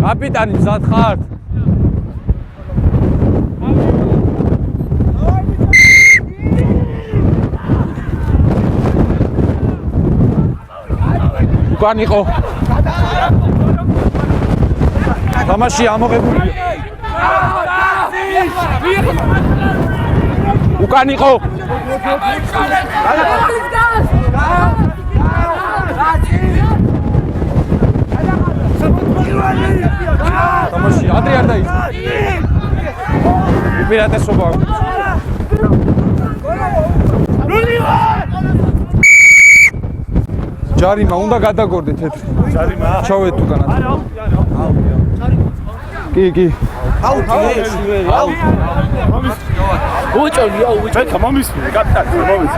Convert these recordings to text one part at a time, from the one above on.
კაპიტანი მზად ხართ? უკან იყო. თამაში ამოღებულია. უკან იყო. თამაში ადრე არ დაიწყო. უპირატესობა აქვს. ჯარიმა უნდა გადაგორდეთ თეთრი. ჯარიმა. ჩავეთ უკანად. კი. აუ. უჭოლია, უჭოლია. მე მომის, კაპიტანი, მომის.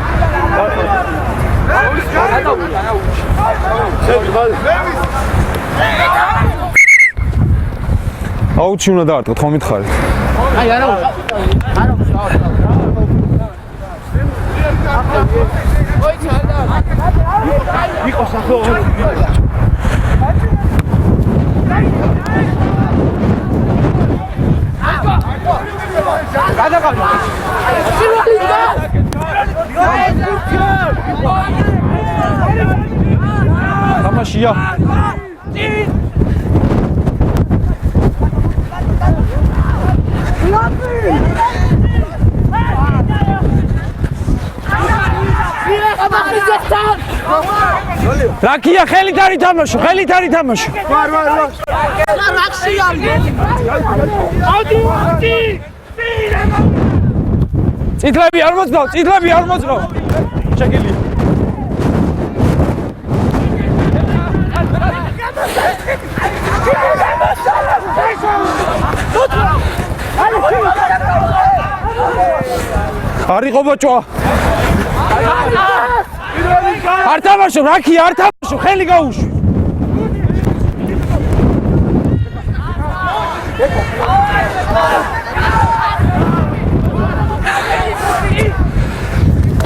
აუჩი უნდა დაარტყოთ, ხომ მითხარით? აი, არა. იყო სახო. გადაგავდა. თამაშია. რაკია ხელით არის თამაშო, ხელით არის თამაშო. ვარ. რაკშია. წითლები არ მოძრაო. შეგილი. არიყო ბოჭო. არ თამაშო, რაკია, არ თამაშო, ხელი გაუშვი.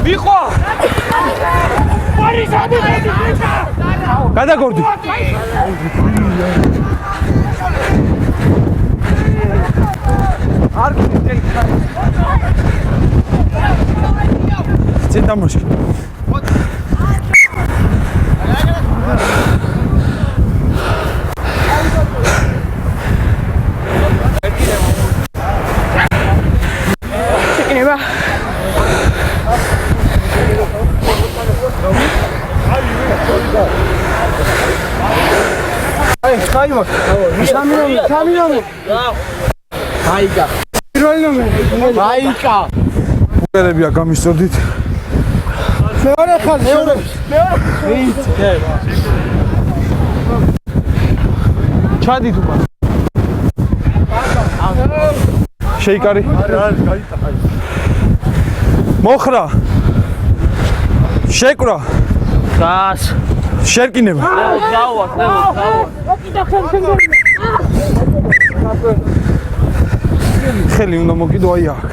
მიყვა. გადაგორდი. არ წინ დამოშ. ეკნება. აი, ხაიმა. სამინომი. აიკა. პირველი ნომერი. აიკა. უკერებია გამისწოდით. მეორე ხაზი. ჩადით უკან. შეიკარი. არის, გაიტახა. მოხრა. შეკრა. გას. შერკინება. დავა. ხელი უნდა მოკიდო აი აქ.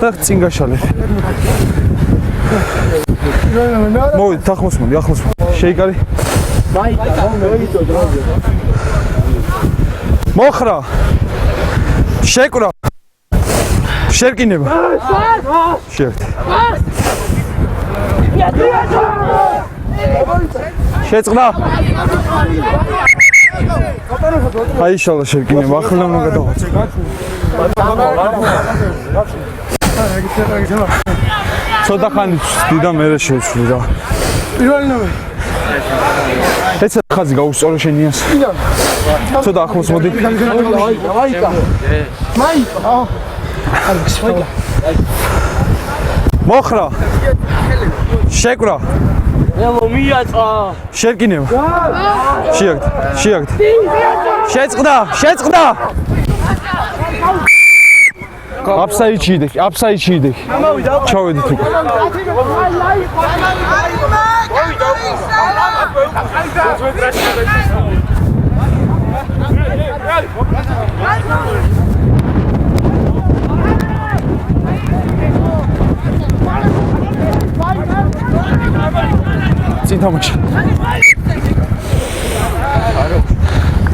და წინ გაშალე. მოვიდეთ ახლოს მოდი. შეიკარი. მოხრა. შეკრა. შერკინება. შევთ. შეწყდა. აი შალა შერკინება. ახლა უნდა გადავაცე. ცოტა ხანი დიდა მერე შევცვლი რა. პირველი ნომერი. ეცა ხაზი გაუსწორო შენიას. ცოტა ახლოს მოდი. აიკა. მოხრა. შეკრა. მიაწა. შერკინება. შეაგდ. შეწყდა. აფსაიდში იდექი. ჩავედით უკვე.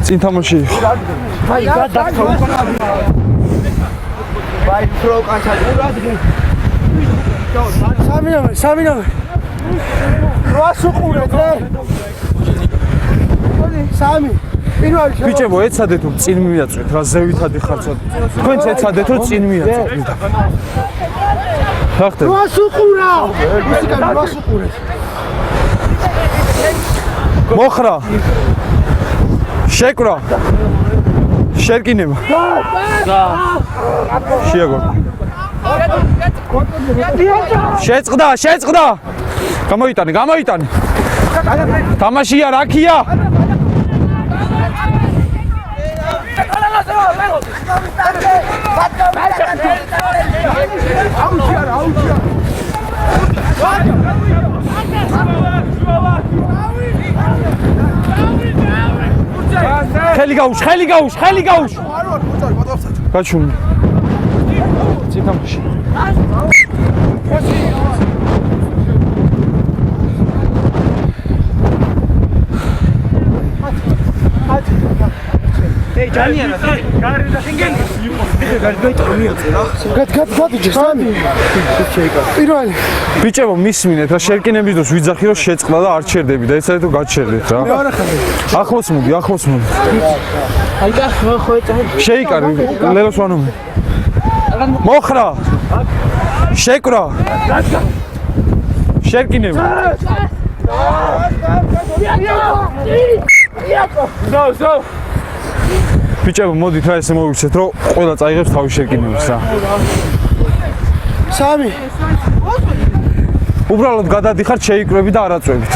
წინ წინ თამაში. სამი ნომერი. რას უყურეთ რა? სამი. ბიჭებო, ეცადეთ რომ წინ მიაწვეთ, რა ზევითადი ხარცად. თქვენც ეცადეთ რომ წინ მიაწვეთ. რა ხდება? რას უყურა? რას უყურეთ? მოხრა. შეკრა. შერკინება. შეაგო. შეწყდა. გამოიტანე. თამაშია, რაქია? ხელი გაუშვ. გაჩუმ. წინ თამაში. ჯანიანა. პირველი. ბიჭებო, მისმინეთ რა შერკინების დროს ვიძახი რომ შეწყდა და არ ჩერდები და ეცადეთ რომ გაჩერდეთ რა. ახლოს მოდი. აი და ხო ეწამე. შეიკარე ლელოს ვანომი. მოხრა. შეკრა. შერკინება. ზო. ბიჭებო, მოდით რა ესე მოვიცეთ რომ ყველა წაიღებს თავის შერკინებას რა. სამი. უბრალოდ გადადიხართ შეიკრები და არაწვევით.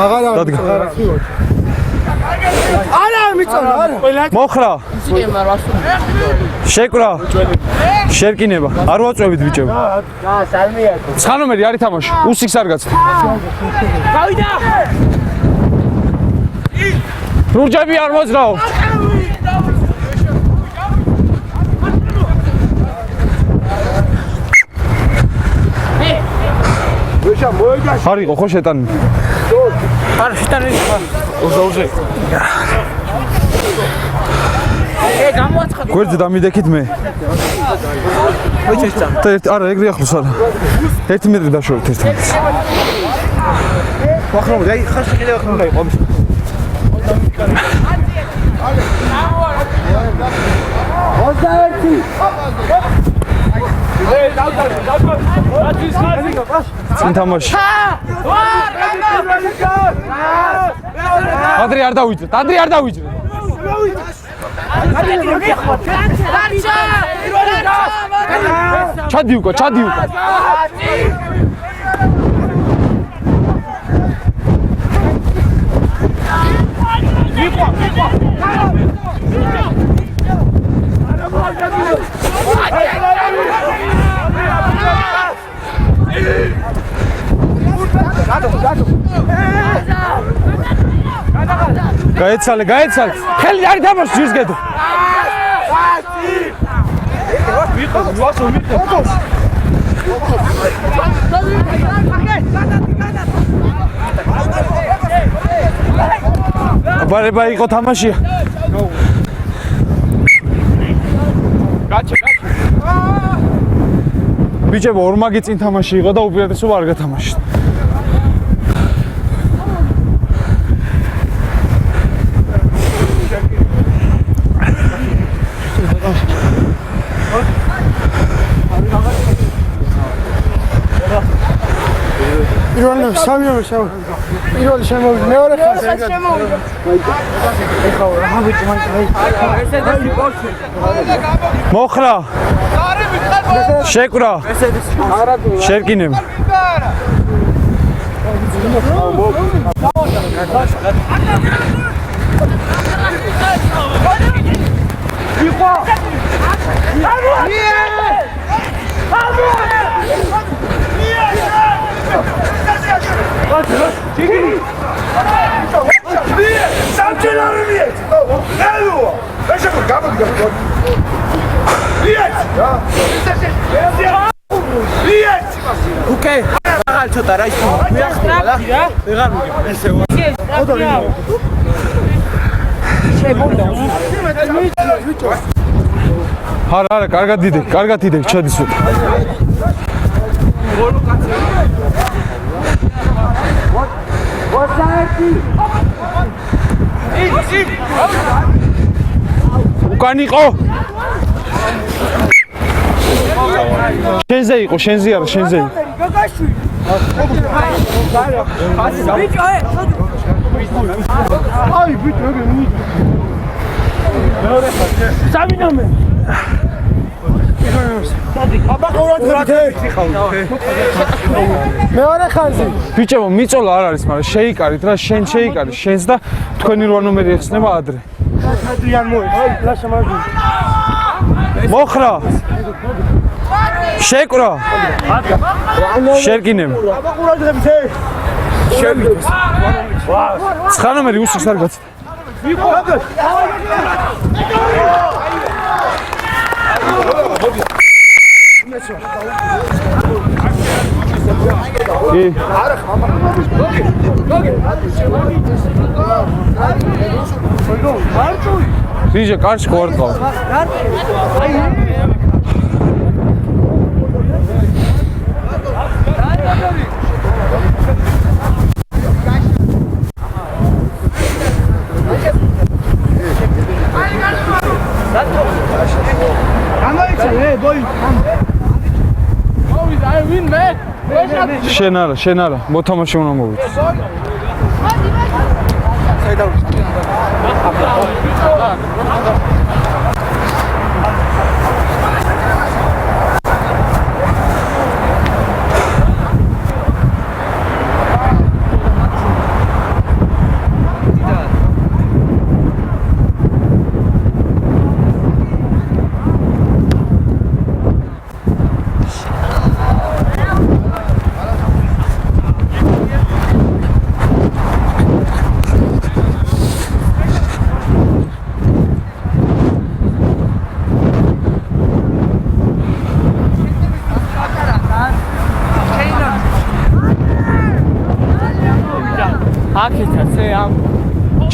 აღარა. არა მიწონა, არა. მოხრა. შეკრა. შერკინება. არ ვაწვევით ბიჭებო. ცხა ნომერი არის თამაში. უსიქს არ გაცდა. გავიდა. რურჯები არ მოძრაო. არ იყო ხო შეტანი? არა შეტანი. უზაუზე. გამოაცხადა. გვერდზე დამიდექით მე. მოიჩესწა. არა, ეგრე ახლოს არა. 1 მეტრი დაშორეთ ერთმანეთს. ვახრომდი, აი ხარში კიდევ ხმάει ყომს. წინ თამაში. ადრე არ დავიძრეთ. ჩადი უკო. გაეცალე. ხელი არ თამაშ ჯირს გედო. აბარება იყო თამაშია. გაჩე. ბიჭებო, ორმაგი წინ თამაში იყო და უპირატესობა არ გათამაშეთ. სამი ნომერი. პირველი შემოვიდა, მეორე ხაზი. მოხრა. შეკრა. შერკინება. Okay. აღარ ცოტა რა ის მეახლა ვეღარ მიგებ ესე არა, კარგად დიდე, ჩადის უტა. უკან იყო. შენზე იყო, შენზე არა, შენზე იყო. აი, ბიჭო, სამინამე. აბა მეორე ხაზი. ბიჭო, მიწოლა არ არის, მაგრამ შეიკარით რა, შენ შეიკარი, შენს და თქვენი 8 ნომერი ეხსნება ადრე. მოხრა. შეკრა. შერკინებ. აბა ყურადღებით. შევიდეს. 9 ნომერი უსის არ გაცდა. იყო. Դիժը կարճ կորտալ։ შენ არა, მოთამაშე უნდა მოვიდეს.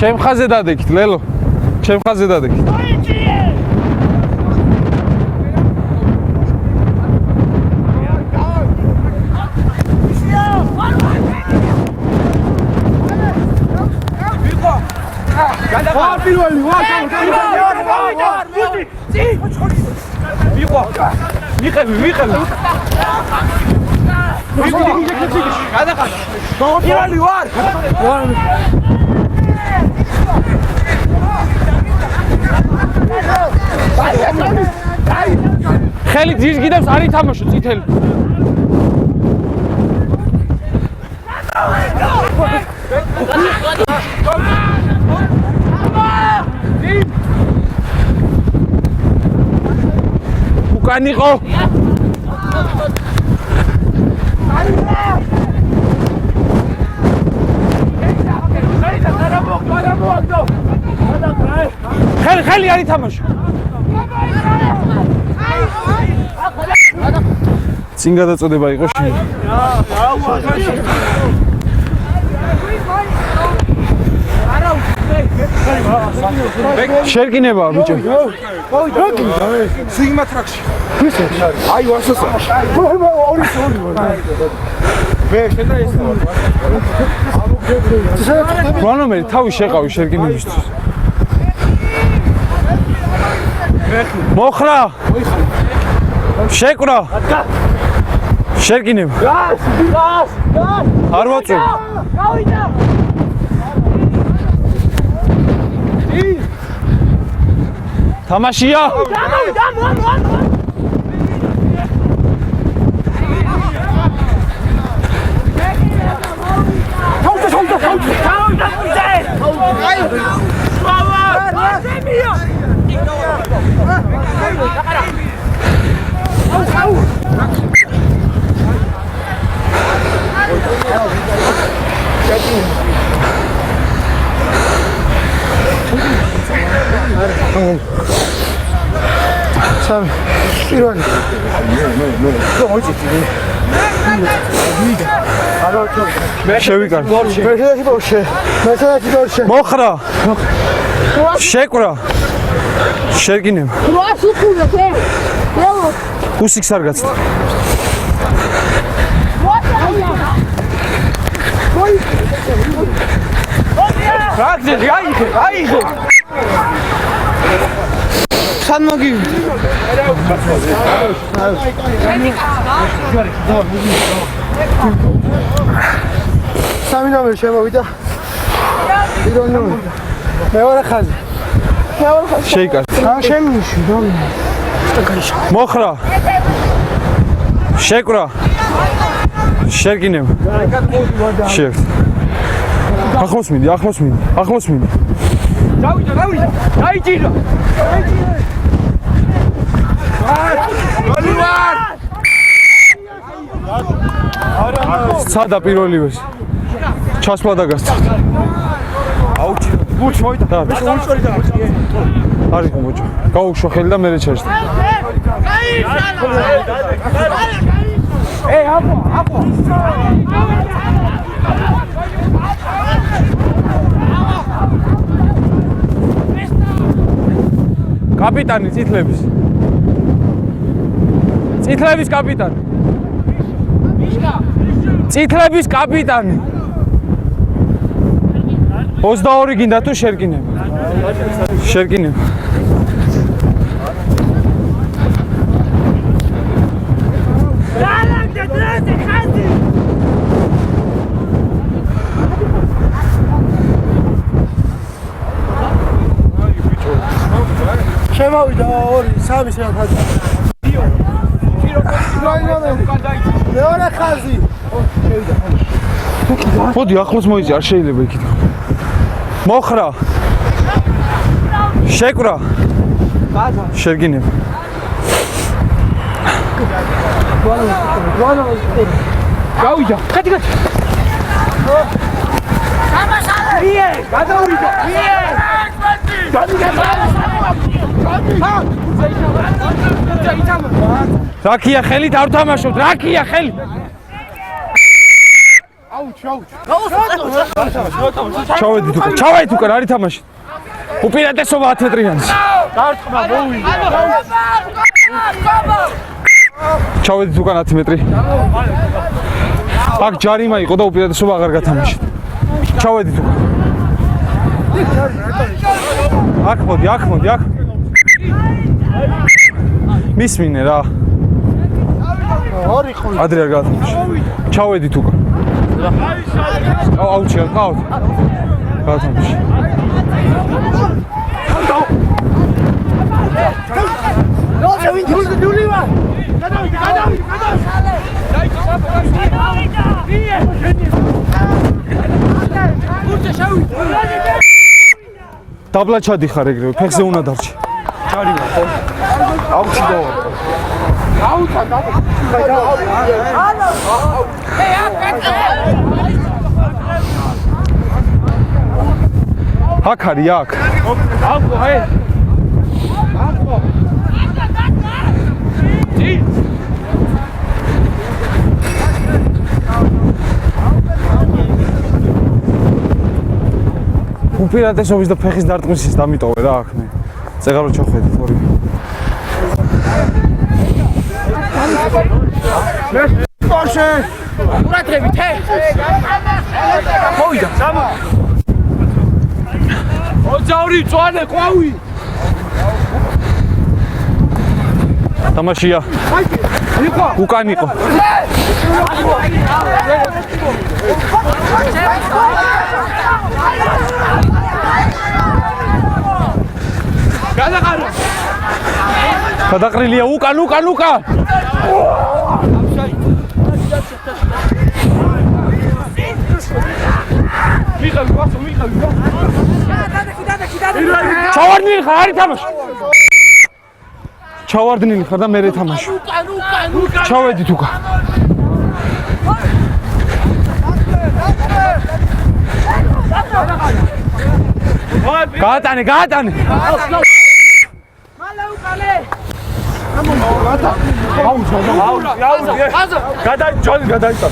ჩემ ხაზე დადექით, ლელო. ჩემ ხაზე დადექით. ხელი ძირს გიდევს არ ითამაშო წითელი. უკან იყო. ხელი არ ითამაშო. წინ გადაწოდება იყო შენ. შერკინება ბიჭო. სიგმა ტრაქში. აი ვასოსა. ორი. ვეშედა ის. რანომერი თავი შეყავი შერკინებისთვის. მოხრა. შეკრა. შერკინება. გას. არ ვაწვევ. გავიდა. თამაშია. შევიკარ. მოხრა. შეკვრა. შერკინება. რას უყურებ ე? უსიქს არ გაცდა. რაგზელი, აიღე. სან მოგი. სამი ნომერი შემოვიდა. პირველი ნომერი. მეორე ხაზი. შეიკარგე. შემიში, მოხრა. შეკვრა. შერკინება. შევთ. ახლოს მიდი. დავიდა. დაიჭირა. სადა პირველივეს. ჩასვლა და გასცდა. აუჩი. ბუჩ მოიდა. არის ბუჩო. გაუშვა ხელი და მერე ჩაჭდა. აპო. კაპიტანი წითლების კაპიტანი. წითლების კაპიტანი. 22 გინდა თუ შერკინება. შემოვიდა 2-3 ხაზი. მეორე ხაზი. მოდი ახლოს მოიწი, არ შეიძლება იქით. მოხრა. შეკვრა. შერკინება. გავიდა. კატი. გადავიდა. რაკია ხელით არ თამაშობთ, რაკია ხელი. ჩავედით უკან, არ ითამაშეთ. უპირატესობა 10 მეტრიანს. დარტყმა მოვიდა. ჩავედით უკან 10 მეტრი. აქ ჯარიმა იყო და უპირატესობა აღარ გათამაშეთ. ჩავედით უკან. აქ მოდი. მისმინე რა. ადრე არ გათამაშე. ჩავედით უკან. აუჩი არ ყავთ. გათამაშე. დაბლა ჩადიხარ ეგრევე, ფეხზე უნდა დარჩი. აუჩი დო. აქ არის, აქ. უპირატესობის და ფეხის დარტყმისის დამიტოვე რა აქ მე. წეგარო ჩახვედით ორი. პორშე. ყურადღებით, ჰე. მოვიდა. 22 წვანე ყვავი. თამაშია. უკან იყო. გადაყრილია უკან. ჩავარდნილი ხარ, არ ითამაშე. ჩავარდნილი ხარ და მე ეთამაშე. ჩავედით უკან. გაატანე. მალე უკალე. გადაიწა.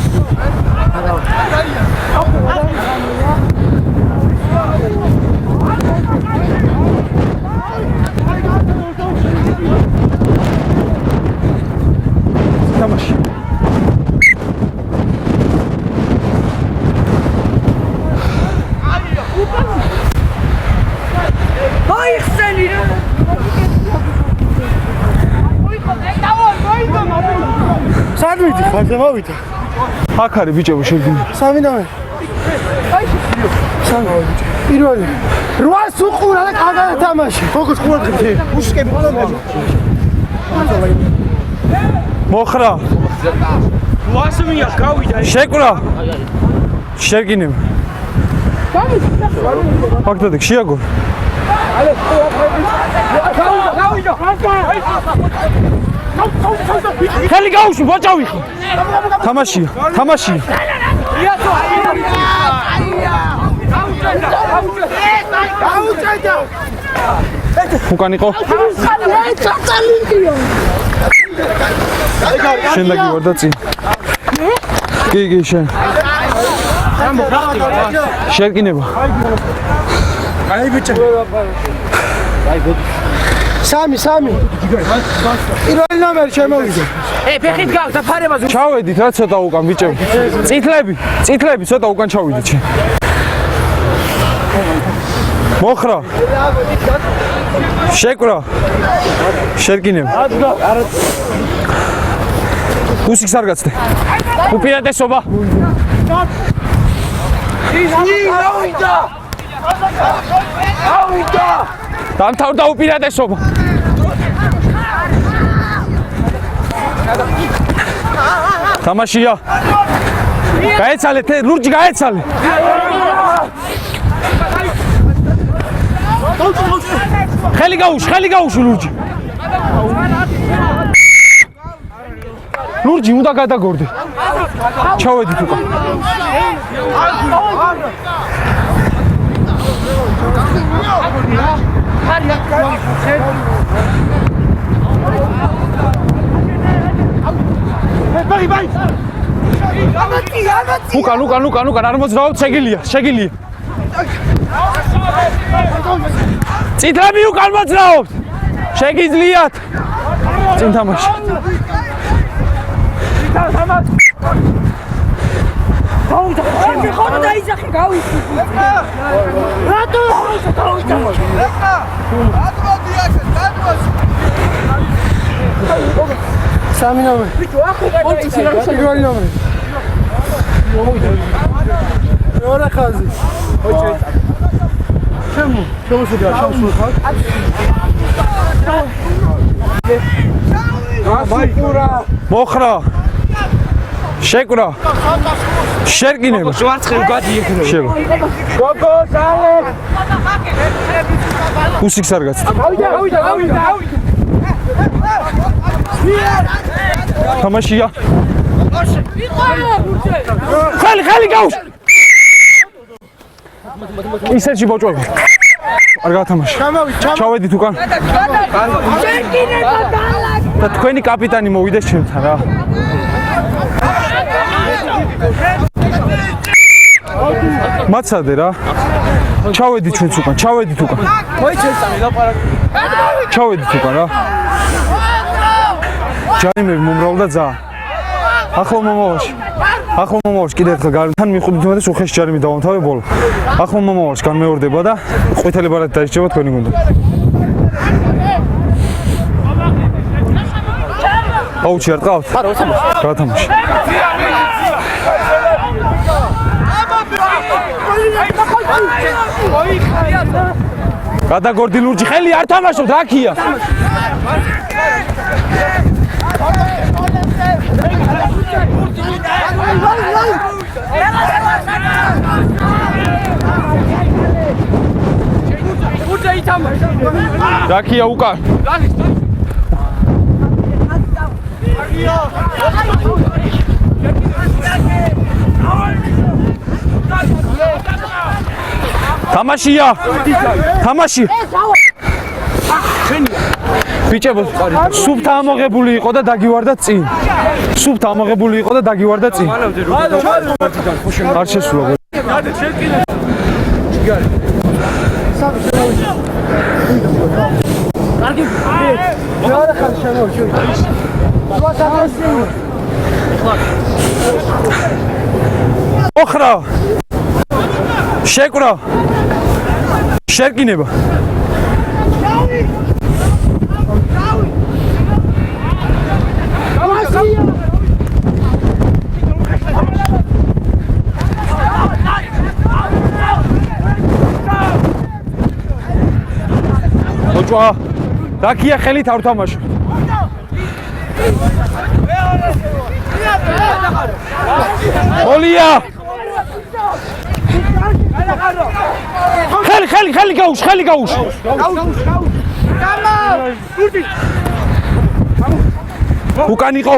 მოდი ხარზე მოვიდა. აქ არის ბიჭებო შეგინე. სამი ნომერი. სამი. პირველი. 8 უყურა და კარგად თამაში. ფოკუს ყურადღები. უშკები ნომერი. მოხრა. 800-ია გავიდა. შეკვრა. შეგინე. ფაქტობრივად შეაგო. ხელი გაუშვი ბოჭავი. თამაშია. უკან იყო. შენ დაგივარ და წინ. კი შენ. შეგინება. აი ბიჭო. სამი. პირველი ნომერი შემოვიდა. ფეხით გავდა ფარებაზე. ჩავედით რა ცოტა უკან ბიჭები. წითლები ცოტა უკან ჩავიდით შენ. მოხრა. შეკვრა. შეგინება. უსიქს არ გაცდე. უპირატესობა. დამთავრდა უპირატესობა. თამაშია. გაეცალე, ლურჯი გაეცალე. ხელი გაუშვი ლურჯი. ლურჯი უნდა გადაგორდე. ჩავედით უკან. უკან არ მოძრაობ, შეგილია. წითლები უკან მოძრაობთ. შეგიძლიათ. წინ თამაში. ხომ დაიძახი გავიწი. რატო სამი ნომერი. პირველი ნომერი. ორა ხაზი. შემოსულია. მოხრა. შეკვრა. შერკინება. შვარცხელი გადიეკრე. შევა. უსიქს არ გაცდა. გავიდა. თამაშია. ხელი გაუშვი. ისეთში ბოჭვები. არ გათამაში. ჩავედით უკან. და თქვენი კაპიტანი მოვიდეს ჩემთან რა. მაცადე რა. ჩავედით ჩვენც უკან. ჩავედით უკან რა. ჯარიმები მომრავლდა ძაა. ახლა მომავალში კიდევ ერთხელ გართან მიხვდით იმადეს უხეში ჯარიმი დავამთავრე ბოლო. ახლა მომავალში განმეორდება და ყვითელი ბარათი დაიჭრება თქვენი გუნდმა. აუჩი არ ყავთ? გათამაში. გადაგორდი ლურჯი, ხელი არ თამაშობთ, აქია. რაკია უკან. თამაში. ბიჭებო, სუფთა ამოღებული იყო და დაგივარდა წინ. არ შესულა. ოხრა. შეკვრა. შერკინება. ბოჭვა დაკია ხელით არ თამაშო ოლია ხელი გაუშვ უკან იყო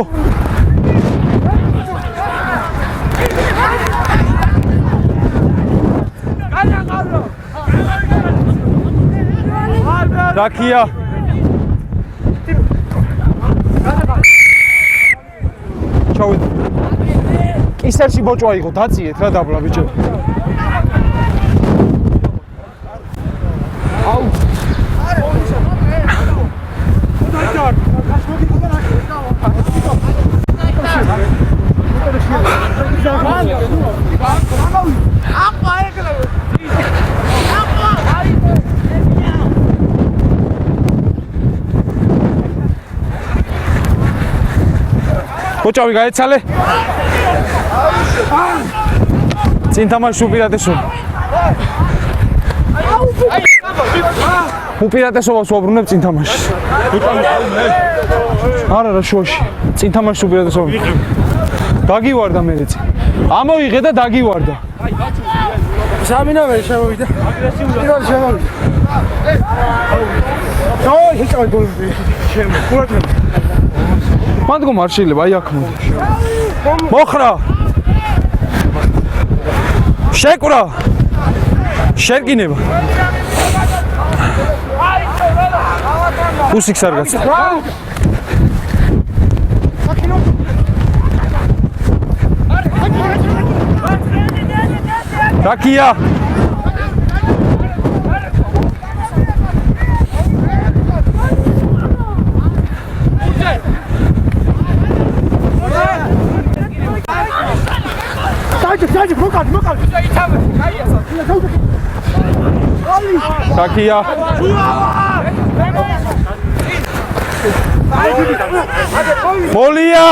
დაკია ჩავიდე კისერში ბოჭვა იყო დაწიეთ რა დაბლა ბიჭო აუ ბოჭავი გაეცალე წინ თამაში უპირატესობას ვუბრუნებ წინ თამაშს არა რა შუაში წინ თამაშს უპირატესობა დაგივარდა მე წინ ამოიღე და დაგივარდა სამინავე შემოვიდა პირველ შემოვიდა დაი შეჭავი გოლები შემო მანდ არ შეიძლება აი აქ მოხრა შეკვრა შერკინება უსიქს არ გაცა დაკია დაიჭი მოკალ დაკია ოლია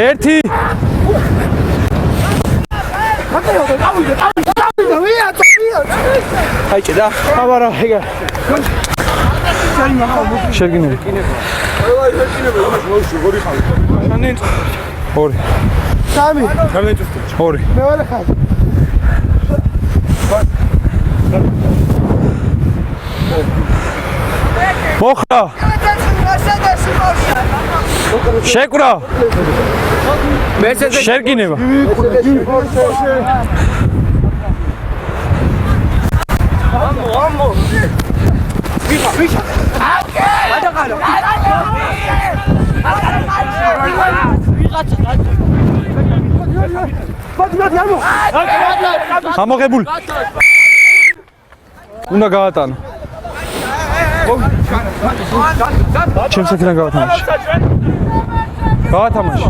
ერთი აიჭი და აბარა ეგა შეგინები ორი სამი ორი მეორე ხაზი მოხრა შეკვრა შერკინება ვიხა ამოღებული უნდა გაატანო ჩემს ეთრან გავათამაშე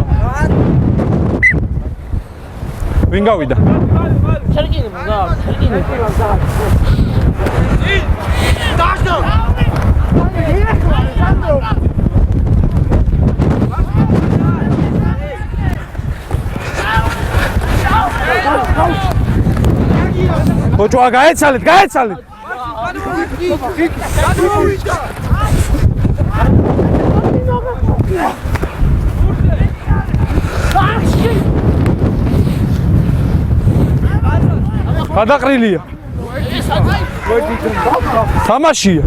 ვინ გავიდა ბოჭვა გაეცალეთ გადაყრილია თამაშია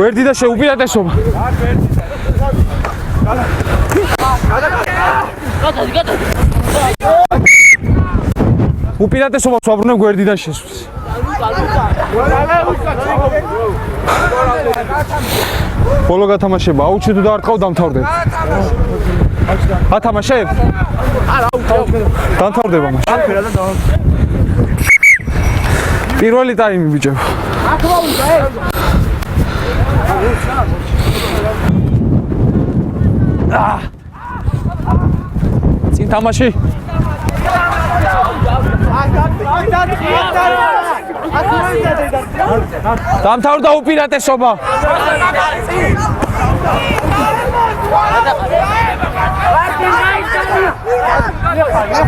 გვერდი და შეუპირატესობა უპირატესობას ვაბრუნებ გვერდიდან შესვლის ბოლო გათამაშება აუჩვიდო და არ ყავ დამთავრდება ათამაშებ? არა, დამთავრდება მაშინ. პირველი ტაიმი ბიჭო. წინ თამაში. დამთავრდა უპირატესობა.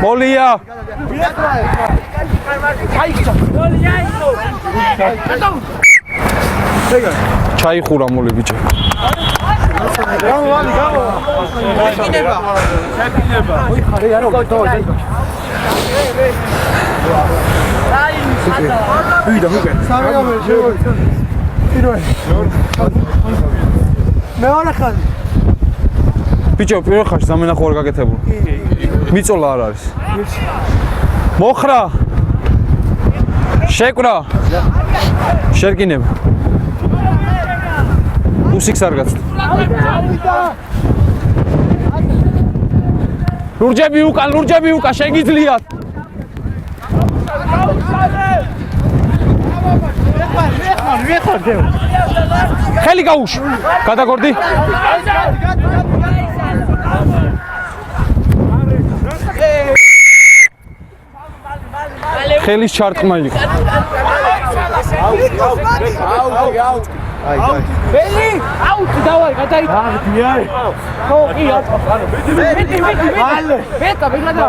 მოლია. ჩაიხურა მოლი ბიჭო. ბიჭო პირველ ხარში სამენახო არ გაკეთებულ. მიწოლა არ არის. მოხრა. შეკვრა. შერკინება. უსიქს არ გაცდა. ლურჯები უკან შეგიძლიათ. ხელი გაუშვ. გადაგორდი. ხელის ჩარტყმა იყო. ბელი, აუტ დავარ, გადაიჭა. აი. ხო, კი, აუტ. მეთე. ბეტა, ბეგადა.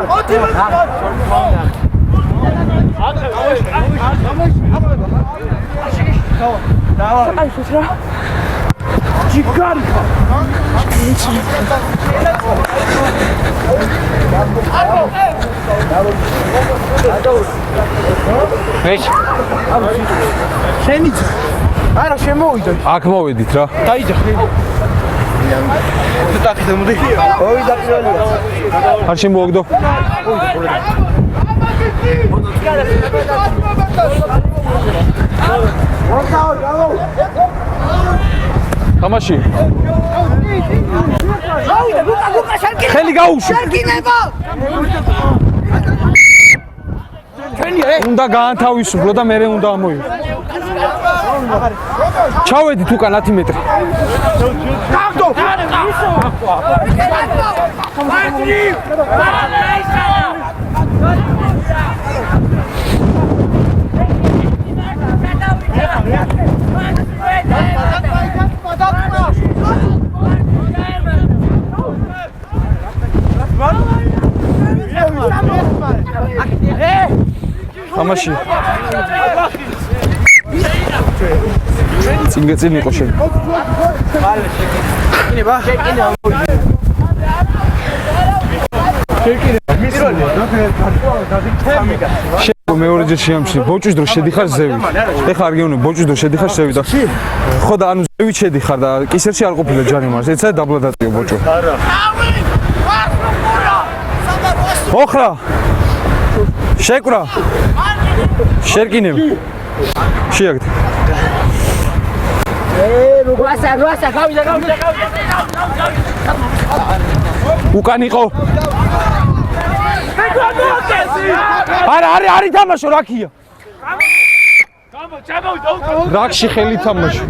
დავარ. აი, შეშრა. ჯიგარი. მეშ. შენიც. არა შემოვიდა. აქ მოვედით რა. დაიჯახ. ტახი დამოდი. მოვიდა პირველია. არ შემოვაგდო. თამაში. ლუკა შარკინება. ხელი გაუშვ. შარკინება. უნდა გაანთავისუფლო და მერე უნდა ამოიღო. ჩავედით უკან 10 მეტრი. გაგდო. თამაში. წინ იყო შენ. შეკინება. შენ მეორეჯერ შეამჩნი. ბოჭვის დრო შედიხარ ზევით. ეხლა არ გეუბნები ბოჭვის დრო შედიხარ ზევით და ხო და ანუ ზევით შედიხარ და კისერში არ ყოფილა ჯანი მარს. ეცა დაბლა დაწიო ბოჭო. მოხრა. შეკვრა. შერკინებ. შეაგდე. როასა, გავიდა. უკან იყო. არა, არ ითამაშო, რაკია. რაკში ხელი თამაშო.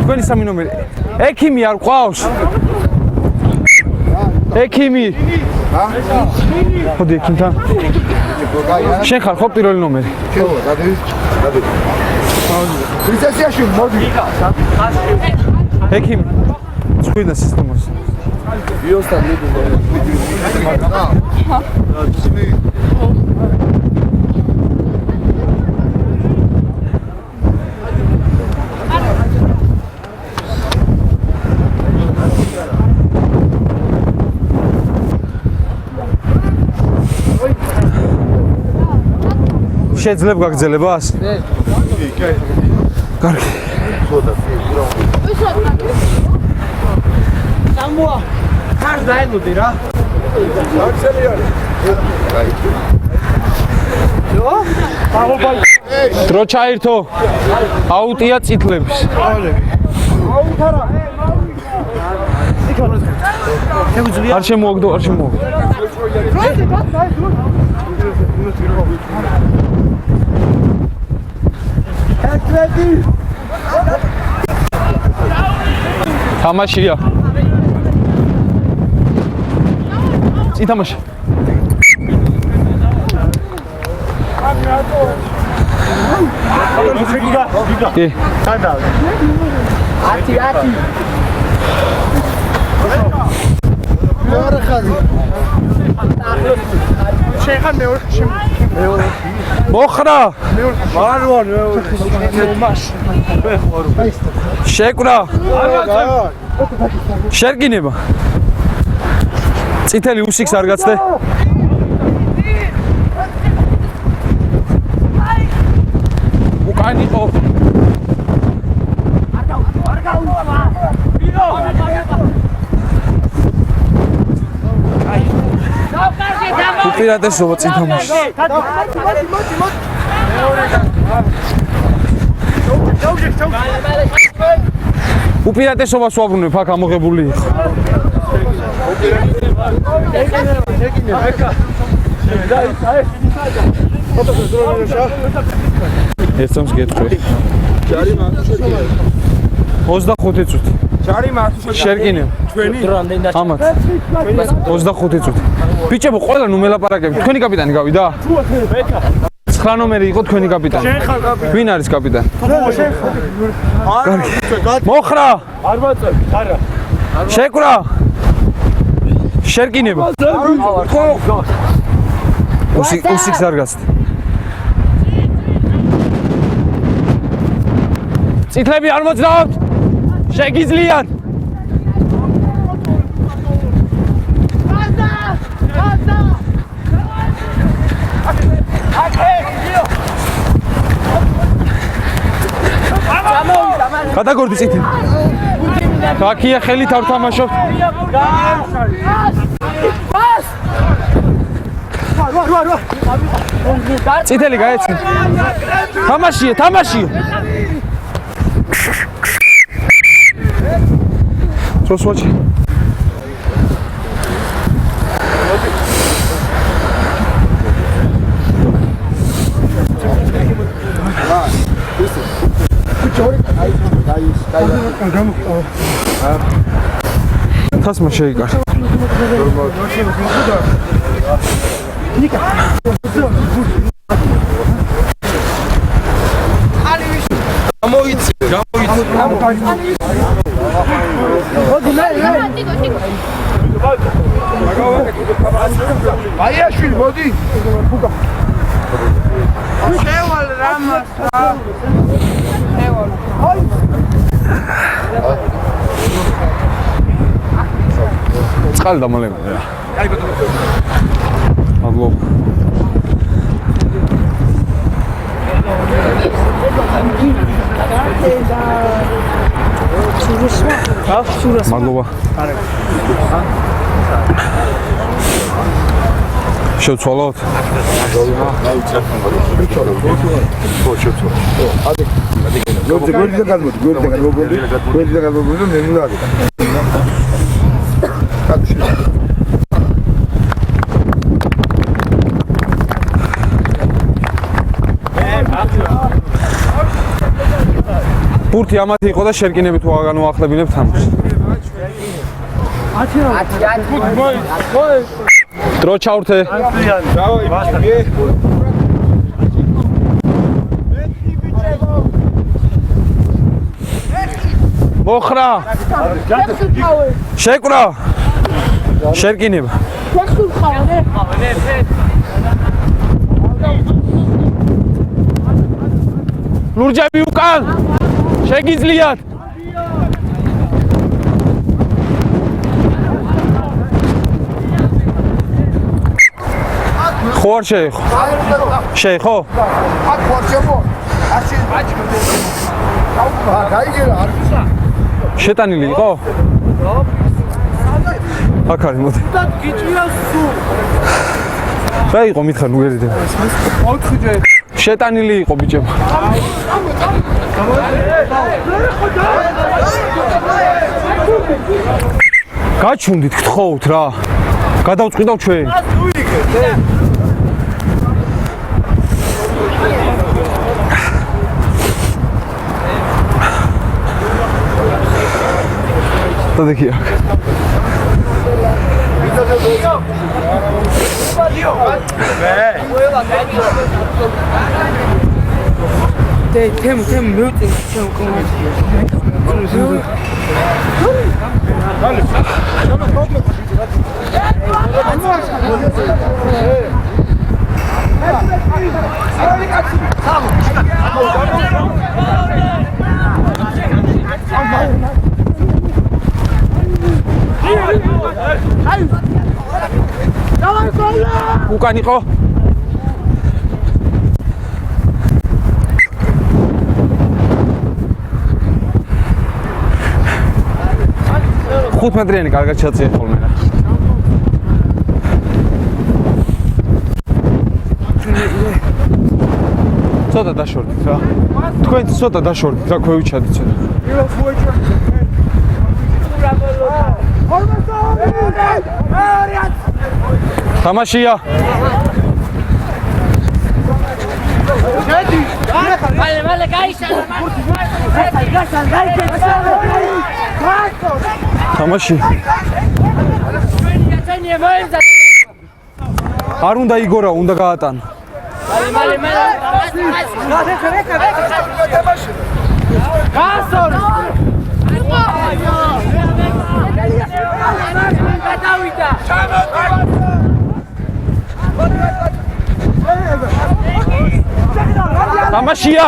თქვენი სამი ნომერი. ექიმი არ ყავს? ექიმი. ხოდი ექიმთან. შენ ხარ ხო პირველი ნომერი? ხო, დადი. პრინცესიაში მოდი. ექიმი. წვიდა სისტემას. ბიოსთან მიდი. შეძლებ გაგრძელებას? კარგი. სამოა. ხარ დაელოდი რა. დრო ჩაერთო. აუტია წითლების. არ შემოაგდო, არ შემოაგდო. თამაშია. ითამაშე. კი. ათი. მეორე ხაზი. შეხან მეორე. მოხრა. შეკვრა. შერკინება. წითელი უსიქს არ გაცდე? უკან იყო. უპირატესობა წითამაში. უპირატესობას ვაბრუნებ, აქ ამოღებული იყო. ერთს გეტყვი. 25 წუთი. შერკინე. ამათ. 25 წუთი. ბიჭებო, ყველა ნუ მელაპარაკები. თქვენი კაპიტანი გავიდა? 9 ნომერი იყო თქვენი კაპიტანი. ვინ არის კაპიტანი? მოხრა. არ ვაწევ, არა. შეკვრა. შერკინება. უსიქს არ გასდე. წითლები არ მოძრაობთ. შეგიძლიათ. გადაგორდი წითელი. აქია ხელით არ თამაშობთ. წითელი გაეცნი. თამაშია. სოსვაჩი. თასმა შეიკარ. გამოიცი. აიაშვილი, მოდი. შევალ რამას. წყალი დამალება. აი ბატონო. აგლო. მადლობა. შევცვალოთ. ბურთი ამათი იყო და შერკინები თუ აღანუახლებინებ თამაშს. დრო ჩავრთე. მოხრა. შეკვრა. შერკინება. ლურჯები უკან. შეგიძლიათ. ხო არ შეეხო? შეეხო? აქ ხარ შემო. აში გაიგერა არ შეტანილი იყო? აქ არის მოდი. რა იყო მითხარ ნუ ერიდე. 4-ჯერ შეტანილი იყო ბიჭებო. გაჩუნდით გთხოვთ რა. გადავწყვიტავ ჩვენ. დადიქია. თემ მევწინ ჩემ კომენტში. უკან იყო? ხუთ მეტრიანი კარგად ჩაწიე ხოლმე რა. ცოტა დაშორდით რა. თქვენ ცოტა დაშორდით რა ქვევიჩადით ცოტა. თამაშია. მალე გაიშალა. თამაში. არ უნდა იგორა, უნდა გაატანა. მალე. გასორ. გადავიდა. თამაშია.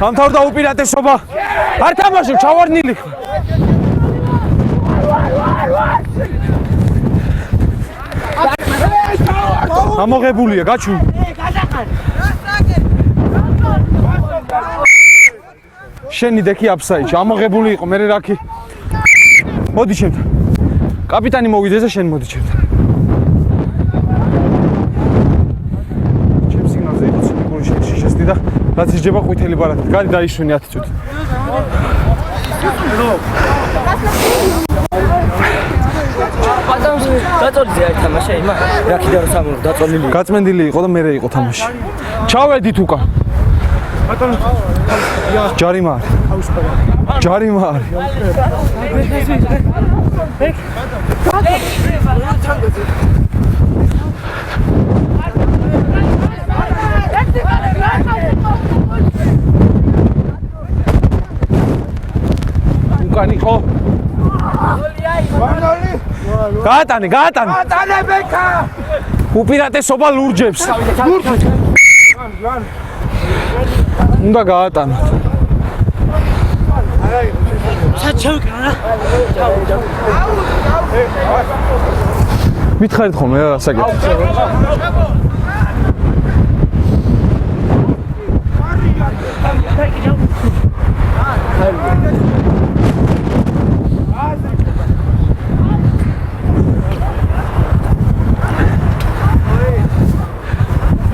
დამთავრდა უპირატესობა. არ თამაშობ, ჩავარდნილი. ამოღებულია, გაჩვი. შენი დექი აფსაიდში, ამოღებული იყო, მე რაკი. მოდი ჩემთან. კაპიტანი მოვიდეს და შენ მოდი ჩემთან. ჩემ სიგნალზე იყო სიგნალური შეშესდი და რაც ისჯება ყვითელი ბარათით. გადი დაიშვენი 10 წუთი. ბატონს დაწოლილი არ თამაშია იმა რაკიდა რომ სამურ დაწოლილი გაწმენდილი იყო და მე იყო თამაში. ჩავედით უკან. ბატონო ჯარიმა არის. ჯარიმა არის. უკან იყო. გაატანე. ატანე ბექა. უპირატესობა ლურჯებს. უნდა გაატანოთ. მითხარით ხოლმე რა საკეთე.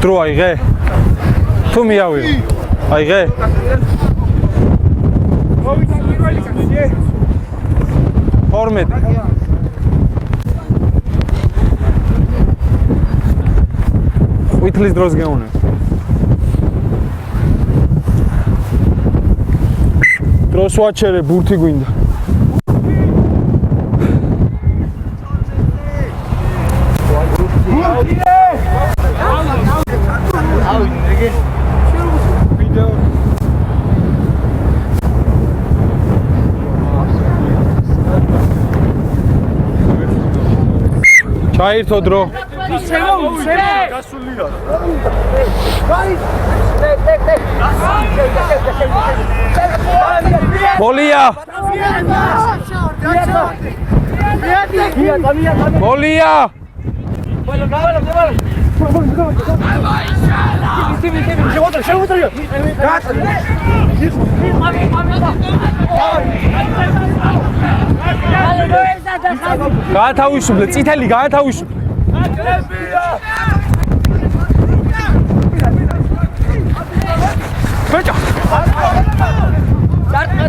დრო აიღე? თუ მიავიღო. აიღე? ფორმეთ. ყვითლის დროს გეუნე. დროს ვაჩერე, ბურთი გვინდა. ჩაირთო დრო. მოლია. გოლია! გაათავისუფლე, წითელი გაათავისუფლე. ბეჭა.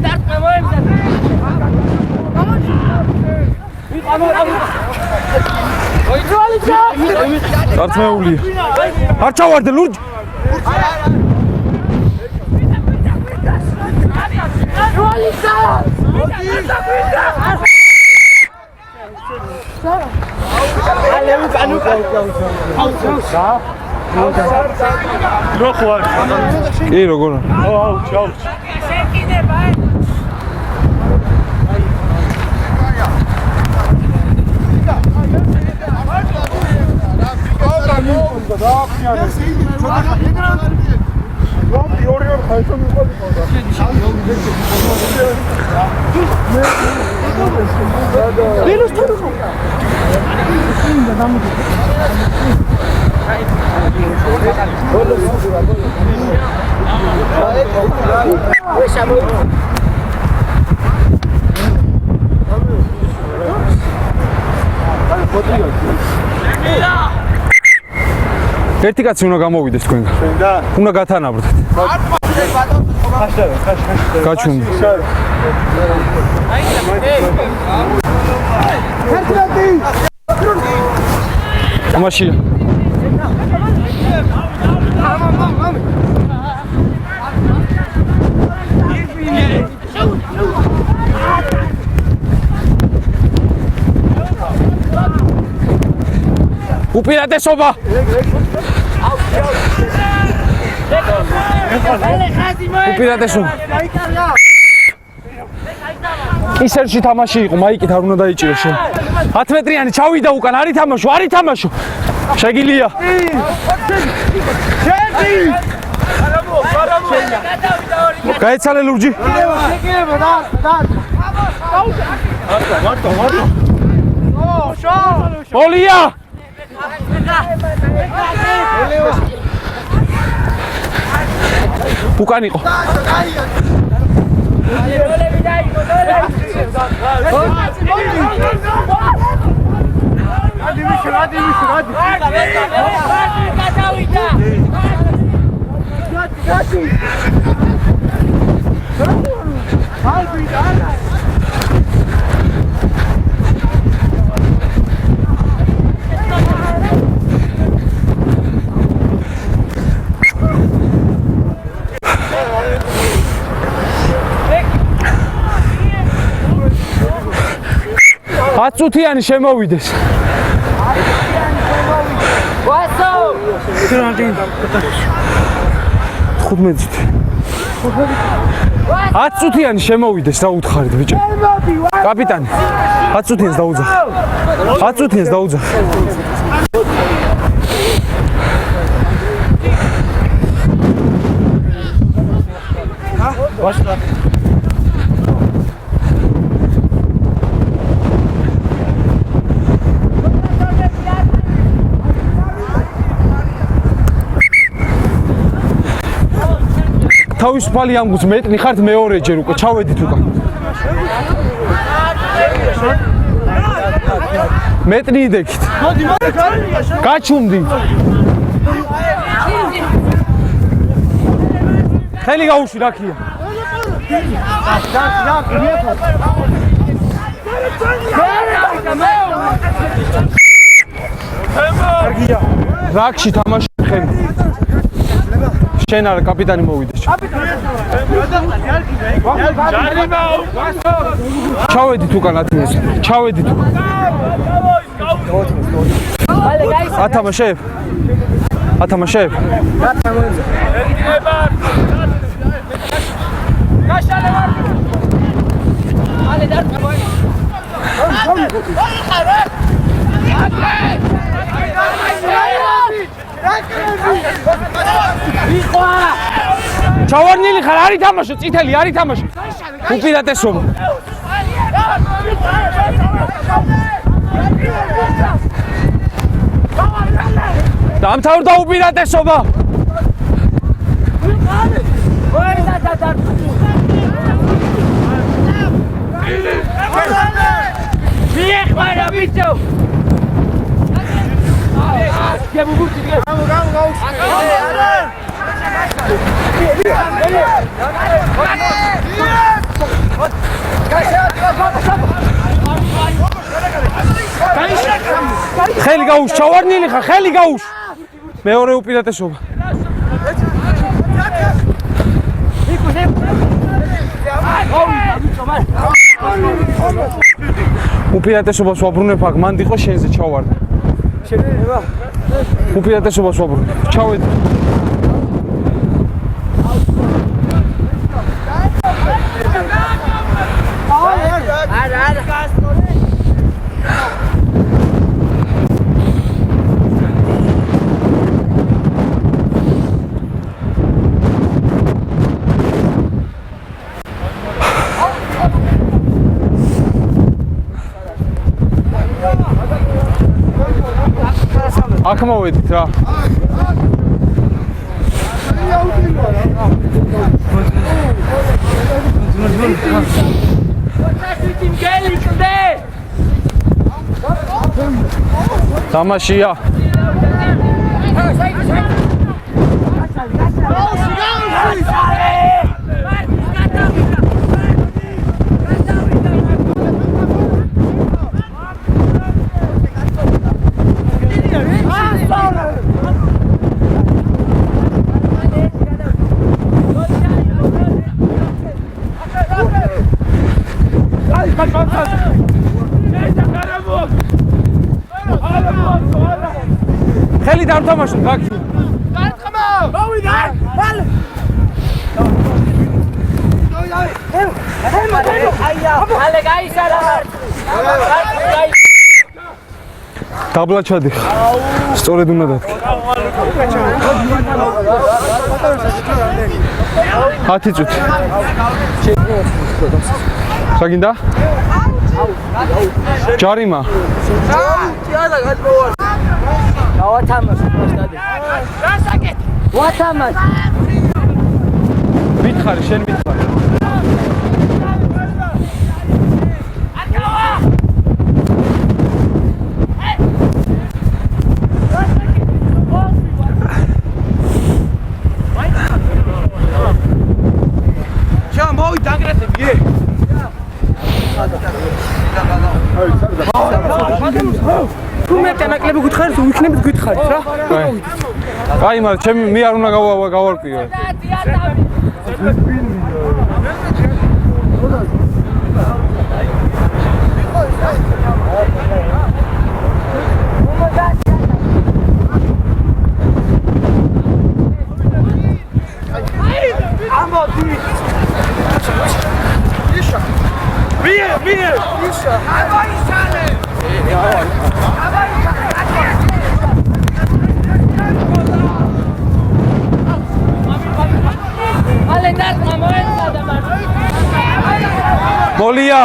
დარტყა მოემზადა. წარწმეულია. არ ჩავარდე ლურჯი. კი როგორ? ერთი კაცი უნდა გამოვიდეს თქვენგან. უნდა გათანაბრდეთ. გაჩვენე. მაშინ უპირატესობა უპირატესობა ისერში თამაში იყო, მაიკით არ უნდა დაიჭირო შენ. 10 მეტრიანი ჩავიდა უკან, არ ითამაშო. შეგილია. გაეცალე ლურჯი. გოლია. უკან იყო. აწუთიანი შემოვიდეს. ვასო! 15. აწუთიანი შემოვიდეს და უთხარით ბიჭო. კაპიტანი. აწუთიანს დაუძახ. აწუთიანს დაუძახ. ვაშტა. თავისუფალი ამბობს მეტნი ხართ მეორეჯერ უკვე ჩავედით უკან. მეტნი იდექით. გაჩუმდი. ხელი გაუშვი რა ქია. რაკში თამაში ხელი. შენ არა კაპიტანი მოვიდეს. ჩავედით უკან 10 მეტრს. ჩავედით უკან. ათამაშებ. ათამაშებ. ჩავარდნილი ხარ, არ ითამაშო, წითელი არ ითამაშო. უპირატესობა. დამთავრდა უპირატესობა. მიეხმარა ბიჭო. ხელი გაუშვ, ჩავარდნილი ხარ, ხელი გაუშვ. მეორე უპირატესობა. უპირატესობას ვაბრუნებ აქ, მანდ იყო შენზე ჩავარდა. შეიძლება? უპირატესობას ვაბრუნებ. ჩავედი. აქ მოვედით რა. თამაშია. ხელი დამთამაშოთ აქ. გართხმა! მოვიდა! ბალ! ალე გაისარა. დაბლა ჩადიხ. სწორედ უნდა დადგე. 10 წუთი. საგინდა? ჯარიმა. გავათამაშე პოსტადი. რასაკეთ? ვათამაშე. მითხარი, შენ მითხარი. მე ტემაკლები გითხარით, ვიქნებით გითხარით რა. აი, მაგრამ ჩემი მე არ უნდა გავარკვიო. მოლია.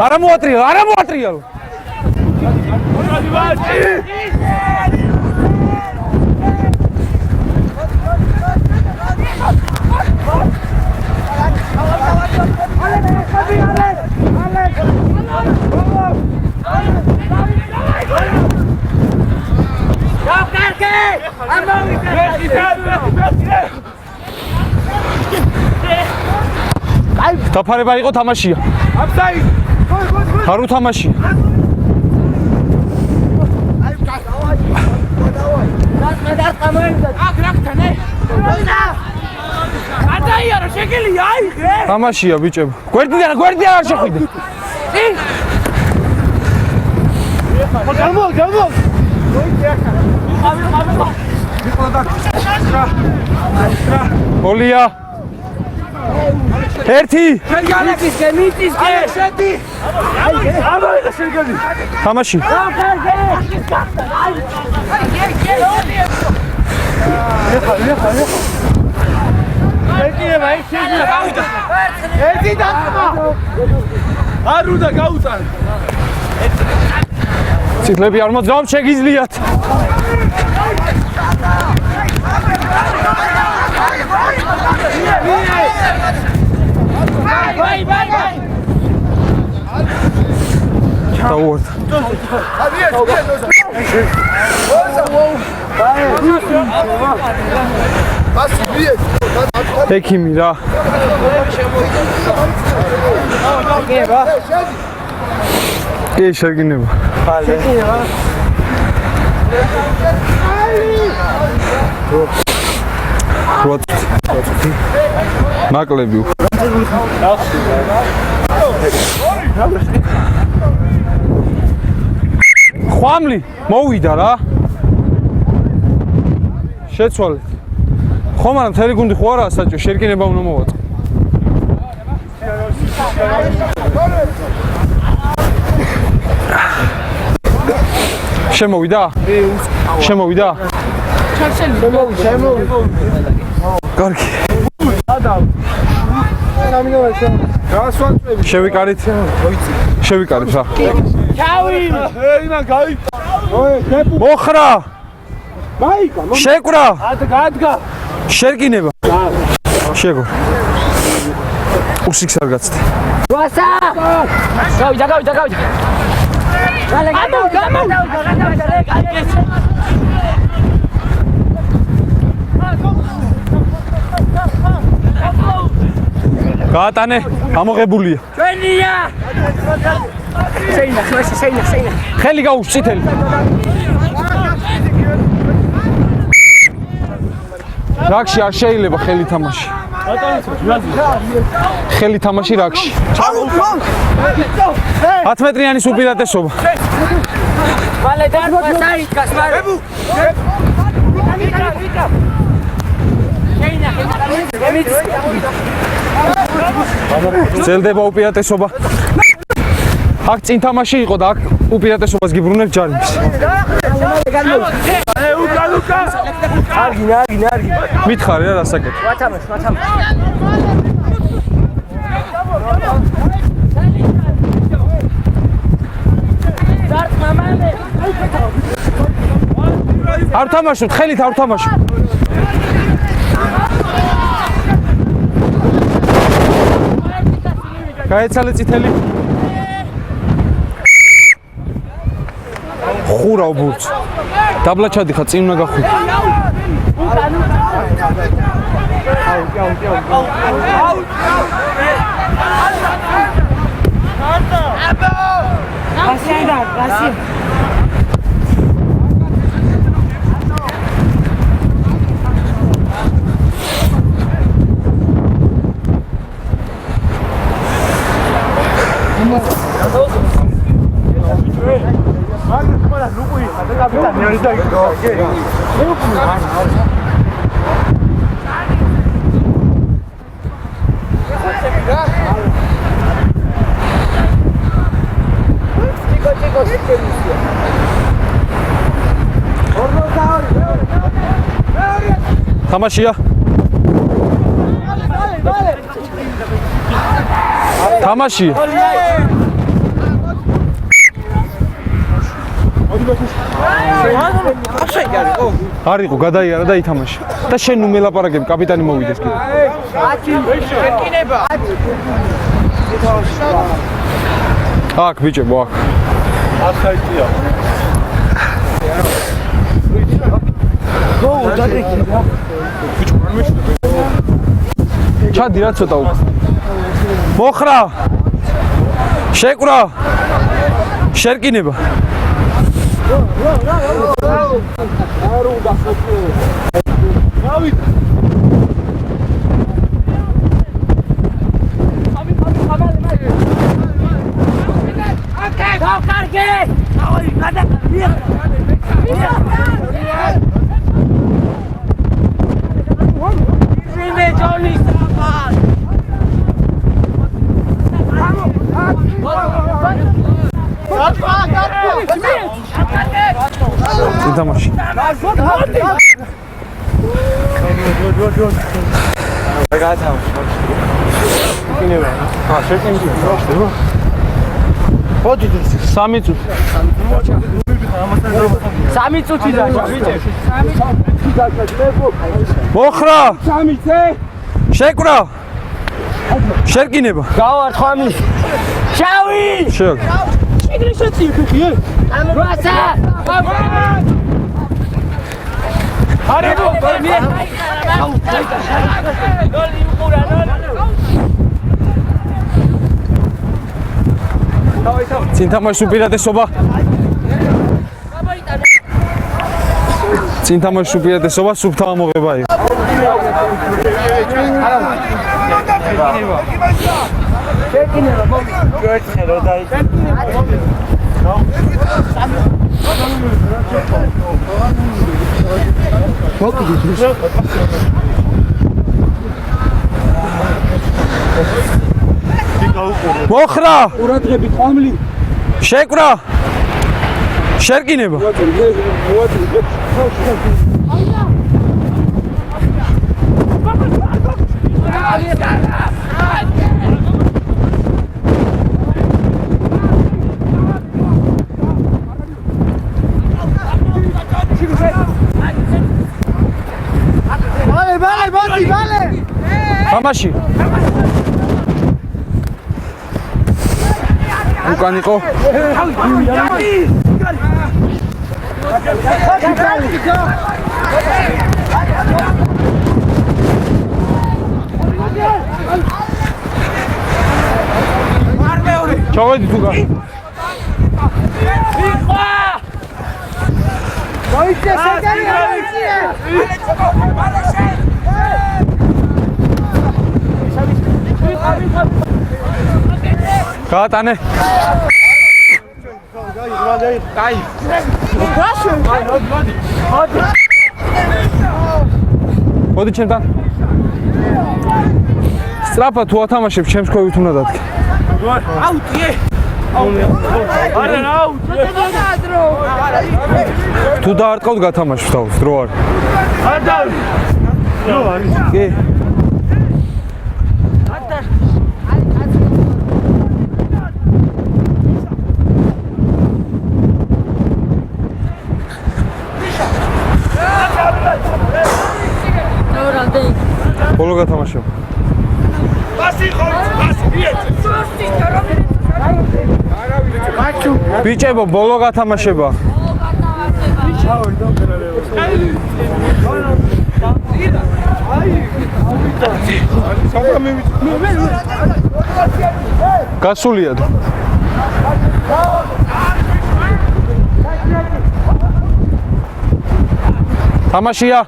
არა მოატრიალ. დაფარება იყო თამაშია. არ უთამაშია. თამაშია ბიჭებო. გვერდიდან არ შეხვიდე. გამო. მოლია. ერთი. თამაში. არ უნდა გაუტან. ციკლები არ მოძრავ, შეგიძლიათ. დაუვართ. ექიმი რა. კი, შეგინება. ნაკლები. ხვამლი მოვიდა რა. შეცვალეთ. ხომ არა მთელი გუნდი ხო არაა საჭო, შერკინება უნდა მოვაწყო. შემოვიდა? შემოვიდა? შემოვიდა. კარგი. შევიკარით? შევიკარით რა. მოხრა! შეკვრა! შერკინება. შეგო. უსიქს არ გაცდი. ვასა! გავიდა. გაატანე, ამოღებულია. ჩვენია! შეინა. ხელი გაუწითელი. რაკში არ შეიძლება ხელი თამაში. ხელი თამაში რაკში. 10 მეტრიანის უპირატესობა. ვალე დაიწყას გასმარ. გრძელდება უპირატესობა. აქ წინ თამაში იყო და აქ უპირატესობას გიბრუნებს ჯარიმს. არგი. მითხარი რა რასაკეთე. ვათამაშ. დარტ მამალე. არ თამაშობ, ხელით არ თამაშობ. გაეცალე წითელი. ხურავ ბურთს. დაბლა ჩადიხა, წინ უნდა გახვიდე. გასი. თამაშია. თამაშია. არ იყო, გადაიარა და ითამაშა. და შენ ნუ მელაპარაკებ, კაპიტანი მოვიდეს კიდე. აქ ბიჭებო, აქ. ახაიტია. ჩადი რა ცოტა უკვე. მოხრა. შეკვრა. შერკინება. თამაში. სამი წუთი. 3 წუთი და ბიჭები. მოხრა. 3 წე. შეკვრა. შერკინება. გავარ ხამი. შავი. შევ. შეგრე შეცი ფეხი. როცა. არებო, მე. გოლი უყურა, წინ თამაშის უპირატესობა. წინ თამაშის უპირატესობა სუფთა ამოღება იყო. მოხრა. ყურადღები ყამლი. შეკვრა. შერკინება. ბალე. თამაში. უკან იყო. ჩავედი თუ გა. მოიწე შეგარი მოიწე. გაატანე. კაი. მოდი ჩემთან. სწრაფად თუ ათამაშებ ჩემს ქვევით უნდა დადგე. აუტი. არა, აუტი. თუ დაარტყავთ გათამაშებ თავს, დრო არის. არ დავი. დრო არის. კი. ბოლო გათამაშებ. ბიჭებო, ბოლო გათამაშება. გასულია. თამაშია.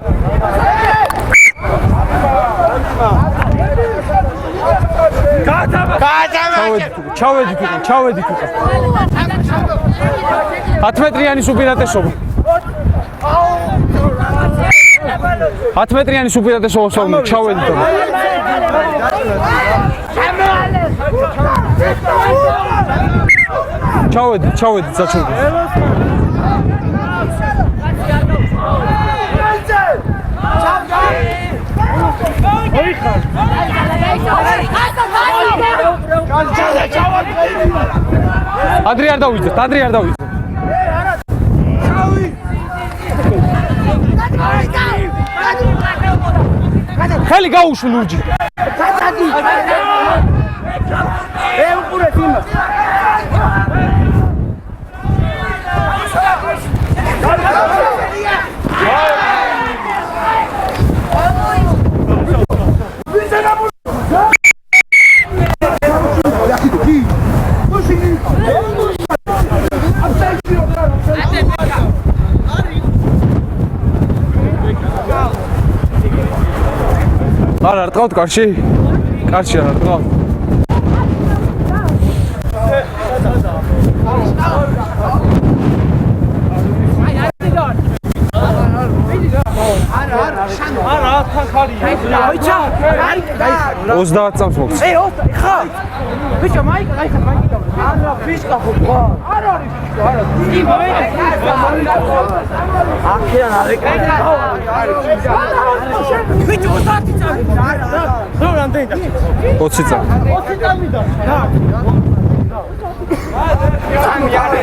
ჩავედი თუ 10 მეტრიანის უპირატესობა. 10 მეტრიანის უპირატესობა სულ ჩავედი თუ. ჩავედი წაჩვენე. ადრე არ დავიძეთ. ხელი გაუშვი ლურჯი. უყურეთ იმას. არ ტყავთ კარში? კარში არ ტყავთ. არა, თან ხარია. აიჩა. 30 წამს მოგწ. ხა. ბიჭო, მაიკა, არა, ფიშკა ხო? არ არის ფიშკა, არა. აქედან არ ეკრება. ბიჭო, 30 წამი. რა რამდენი და? 20 წამი. 20 წამი და. სამი არის.